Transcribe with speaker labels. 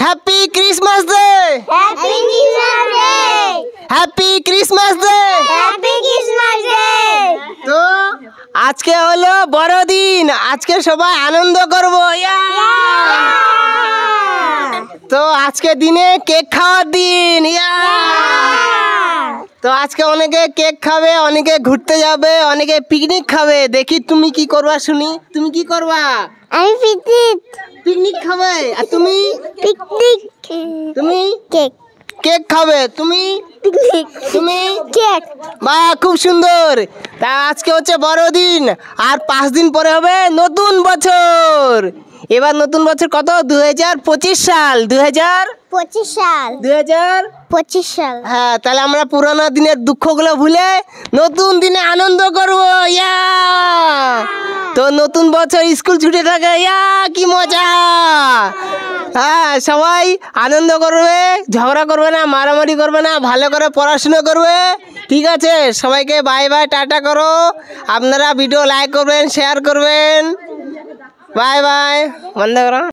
Speaker 1: Happy Christmas day.
Speaker 2: Happy Christmas day.
Speaker 1: Happy Christmas day.
Speaker 2: Happy Christmas day.
Speaker 1: তো আজকে হলো বড়দিন, আজকে সবাই আনন্দ করবো। তো আজকে দিনে কেক খাওয়ার দিন। তো আজকে অনেকে কেক খাবে, অনেকে ঘুরতে যাবে, অনেকে পিকনিক খাবে। দেখি তুমি কি করবা শুনি, তুমি কি করবা?
Speaker 2: আমি পিকনিক।
Speaker 1: পিকনিক খাবে। আর তুমি?
Speaker 2: পিকনিক।
Speaker 1: তুমি
Speaker 2: কেক।
Speaker 1: কেক খাবে। তুমি?
Speaker 2: পিকনিক।
Speaker 1: তুমি?
Speaker 2: কেক।
Speaker 1: বাহ, খুব সুন্দর। তা আজকে হচ্ছে বড়দিন, আর 5 দিন পরে হবে নতুন বছর। এবার নতুন বছর কত? 2025 সাল।
Speaker 2: 25 সাল। 25 সাল।
Speaker 1: হ্যাঁ, তাহলে আমরা পুরোনো দিনের দুঃখগুলো ভুলে নতুন দিনে আনন্দ করব। তো নতুন বছর স্কুল ছুটি থাকে। কি মজা। হ্যাঁ, সবাই আনন্দ করবে, ঝগড়া করবে না, মারামারি করবে না, ভালো করে পড়াশুনো করবে। ঠিক আছে, সবাইকে বাই বাই, টাটা করো। আপনারা ভিডিও লাইক করবেন, শেয়ার করবেন। বাই বাই, বন্ধ করো।